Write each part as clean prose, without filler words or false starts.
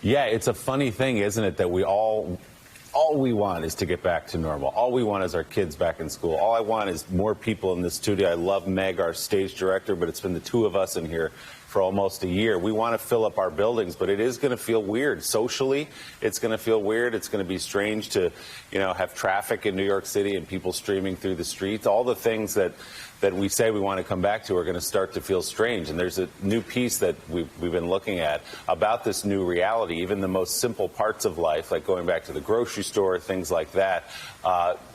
Yeah, it's a funny thing, isn't it, that all we want is to get back to normal. All we want is our kids back in school. All I want is more people in the studio. I love Meg, our stage director, but it's been the two of us in here for almost a year. We want to fill up our buildings, but it is going to feel weird. Socially, it's going to feel weird. It's going to be strange to, have traffic in New York City and people streaming through the streets. All the things that we say we want to come back to are going to start to feel strange. And there's a new piece that we've been looking at about this new reality. Even the most simple parts of life, like going back to the grocery store, things like that,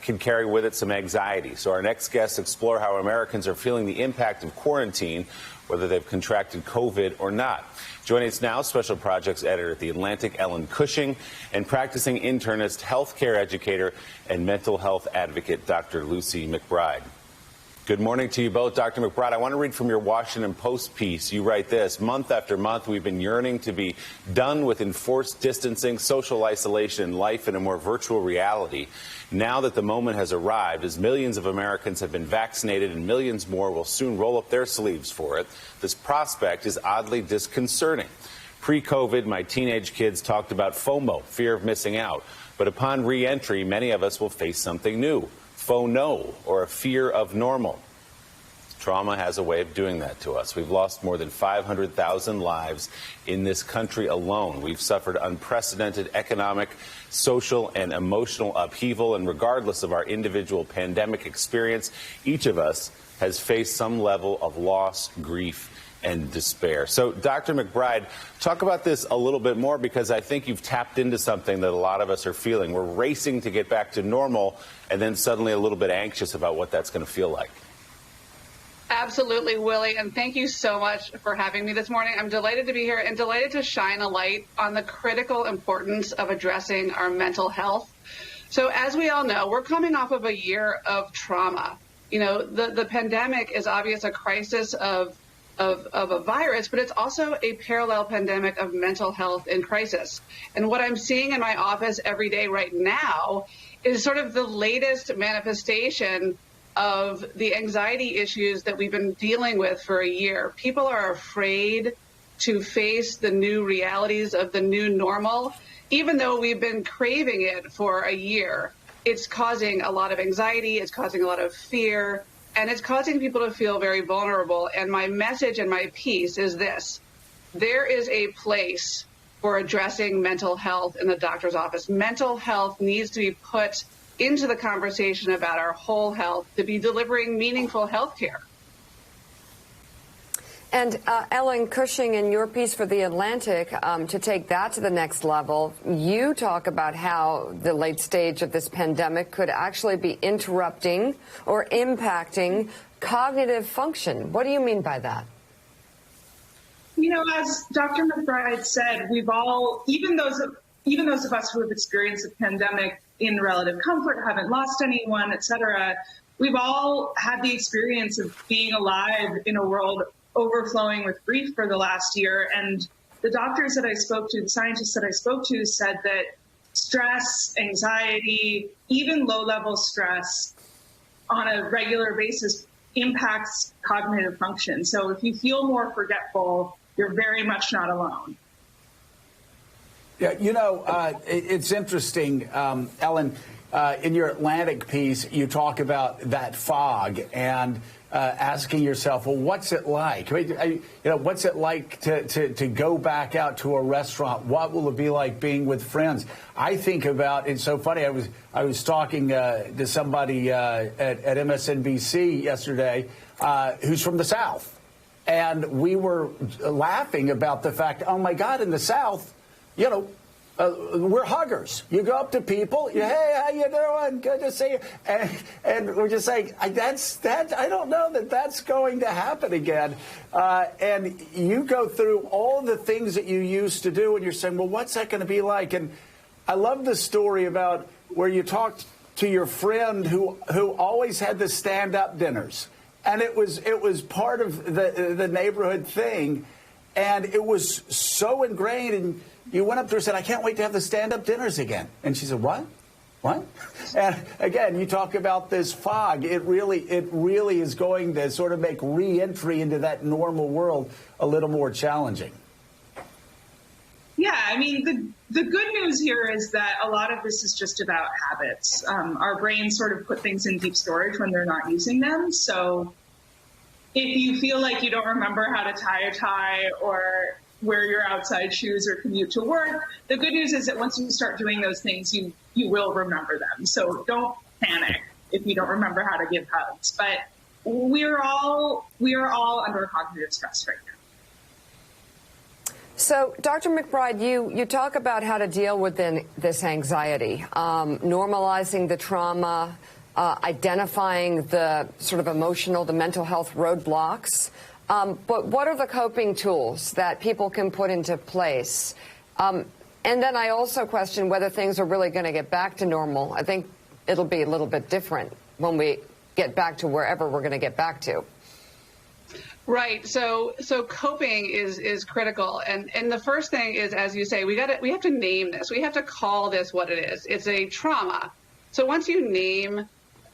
can carry with it some anxiety. So our next guests explore how Americans are feeling the impact of quarantine, whether they've contracted COVID or not. Joining us now, Special Projects Editor at The Atlantic, Ellen Cushing, and practicing internist, healthcare educator, and mental health advocate, Dr. Lucy McBride. Good morning to you both. Dr. McBride, I want to read from your Washington Post piece. You write this: month after month, we've been yearning to be done with enforced distancing, social isolation, and life in a more virtual reality. Now that the moment has arrived, as millions of Americans have been vaccinated and millions more will soon roll up their sleeves for it, this prospect is oddly disconcerting. Pre-COVID, my teenage kids talked about FOMO, fear of missing out. But upon re-entry, many of us will face something new. FONO, or a fear of normal. Trauma has a way of doing that to us. We've lost more than 500,000 lives in this country alone. We've suffered unprecedented economic, social, and emotional upheaval. And regardless of our individual pandemic experience, each of us has faced some level of loss, grief, and despair. So, Dr. McBride, talk about this a little bit more, because I think you've tapped into something that a lot of us are feeling. We're racing to get back to normal and then suddenly a little bit anxious about what that's going to feel like. Absolutely, Willie, and thank you so much for having me this morning. I'm delighted to be here and delighted to shine a light on the critical importance of addressing our mental health. So as we all know, we're coming off of a year of trauma. The pandemic is obviously a crisis of a virus, but it's also a parallel pandemic of mental health in crisis. And what I'm seeing in my office every day right now is sort of the latest manifestation of the anxiety issues that we've been dealing with for a year. People are afraid to face the new realities of the new normal, even though we've been craving it for a year. It's causing a lot of anxiety, it's causing a lot of fear, and it's causing people to feel very vulnerable. And my message and my piece is this: there is a place for addressing mental health in the doctor's office. Mental health needs to be put into the conversation about our whole health to be delivering meaningful health care. And Ellen Cushing, in your piece for The Atlantic, to take that to the next level, you talk about how the late stage of this pandemic could actually be interrupting or impacting cognitive function. What do you mean by that? As Dr. McBride said, we've all, even those of us who have experienced the pandemic in relative comfort, haven't lost anyone, et cetera, we've all had the experience of being alive in a world overflowing with grief for the last year. And the doctors that I spoke to, the scientists that I spoke to, said that stress, anxiety, even low-level stress on a regular basis impacts cognitive function. So if you feel more forgetful, you're very much not alone. Yeah, it's interesting, Ellen, in your Atlantic piece, you talk about that fog and asking yourself, well, what's it like? What's it like to go back out to a restaurant? What will it be like being with friends? I think about, it's so funny, I was talking to somebody at MSNBC yesterday who's from the South, and we were laughing about the fact, oh my God, in the South, we're huggers. You go up to people, hey, how you doing? Good to see you. And we're just saying, I don't know that that's going to happen again. And you go through all the things that you used to do, and you're saying, well, what's that going to be like? And I love the story about where you talked to your friend who always had the stand-up dinners. And it was part of the neighborhood thing. And it was so ingrained, and you went up to her and said, I can't wait to have the stand-up dinners again. And she said, what? What? And again, you talk about this fog. It really is going to sort of make re-entry into that normal world a little more challenging. Yeah, I mean, the good news here is that a lot of this is just about habits. Our brains sort of put things in deep storage when they're not using them. So if you feel like you don't remember how to tie a tie or wear your outside shoes or commute to work, the good news is that once you start doing those things, you will remember them. So don't panic if you don't remember how to give hugs. But we are all under cognitive stress right now. So, Dr. McBride, you talk about how to deal with this anxiety, normalizing the trauma, identifying the sort of emotional, the mental health roadblocks. But what are the coping tools that people can put into place? And then I also question whether things are really going to get back to normal. I think it'll be a little bit different when we get back to wherever we're going to get back to. Right. So coping is critical. And the first thing is, as you say, we have to name this. We have to call this what it is. It's a trauma. So once you name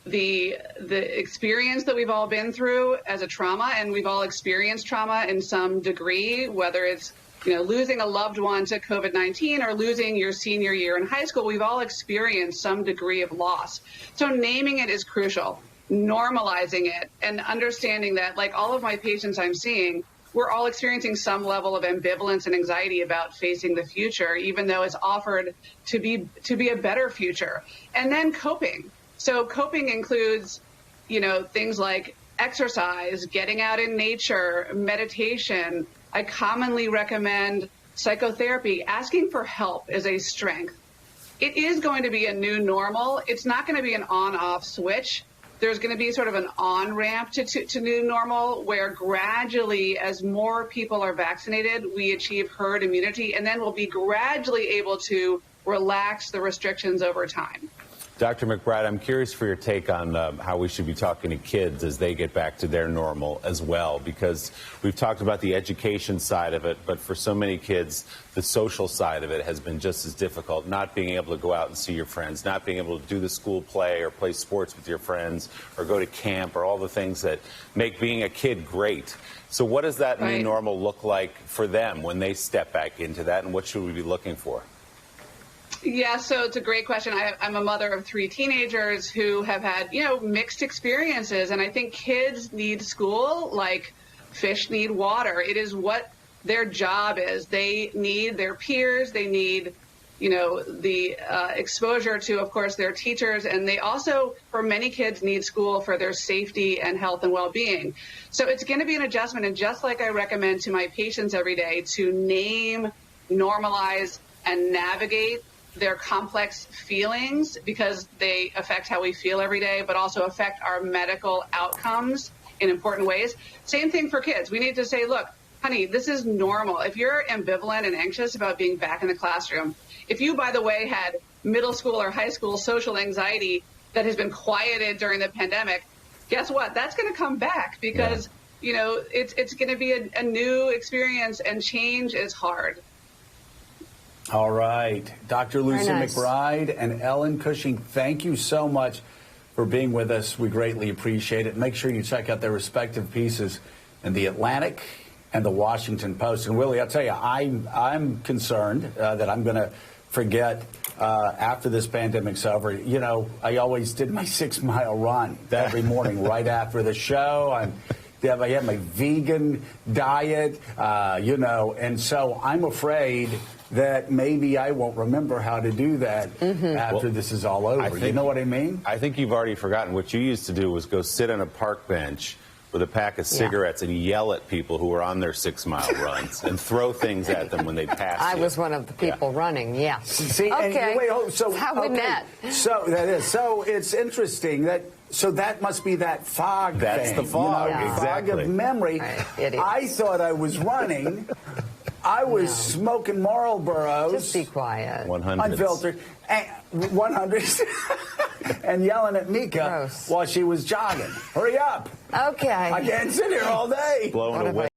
the experience that we've all been through as a trauma, and we've all experienced trauma in some degree, whether it's losing a loved one to COVID-19 or losing your senior year in high school, we've all experienced some degree of loss. So naming it is crucial. Normalizing it and understanding that, like all of my patients I'm seeing, we're all experiencing some level of ambivalence and anxiety about facing the future, even though it's offered to be a better future. And then coping. So coping includes, things like exercise, getting out in nature, meditation. I commonly recommend psychotherapy. Asking for help is a strength. It is going to be a new normal. It's not going to be an on-off switch. There's going to be sort of an on-ramp to new normal where gradually, as more people are vaccinated, we achieve herd immunity, and then we'll be gradually able to relax the restrictions over time. Dr. McBride, I'm curious for your take on how we should be talking to kids as they get back to their normal as well, because we've talked about the education side of it, but for so many kids, the social side of it has been just as difficult, not being able to go out and see your friends, not being able to do the school play or play sports with your friends or go to camp or all the things that make being a kid great. So what does that new normal look like for them when they step back into that, and what should we be looking for? Yeah, so it's a great question. I'm a mother of 3 teenagers who have had, mixed experiences. And I think kids need school like fish need water. It is what their job is. They need their peers. They need, the exposure to, of course, their teachers. And they also, for many kids, need school for their safety and health and well-being. So it's going to be an adjustment. And just like I recommend to my patients every day to name, normalize, and navigate their complex feelings, because they affect how we feel every day, but also affect our medical outcomes in important ways. Same thing for kids. We need to say, look, honey, this is normal. If you're ambivalent and anxious about being back in the classroom, if you, by the way, had middle school or high school social anxiety that has been quieted during the pandemic, guess what? That's going to come back because, it's going to be a new experience, and change is hard. All right. Dr. Lucy nice. McBride and Ellen Cushing, thank you so much for being with us. We greatly appreciate it. Make sure you check out their respective pieces in The Atlantic and The Washington Post. And Willie, I'll tell you, I'm concerned that I'm going to forget after this pandemic's over. I always did my 6-mile run every morning right after the show. I had my vegan diet, and so I'm afraid that maybe I won't remember how to do that after this is all over. You know what I mean? I think you've already forgotten. What you used to do was go sit on a park bench with a pack of cigarettes and yell at people who were on their 6-mile runs and throw things at them when they passed. I was one of the people running, yeah. See, okay. So how we met. So that is. So it's interesting that. So that must be that fog. That's thing, the fog. Exactly. Fog of memory. Right, I thought I was running. I was smoking Marlboros. Just be quiet. 100s. Unfiltered. 100s. And yelling at Mika while she was jogging. Hurry up. Okay. I can't sit here all day. Blown away.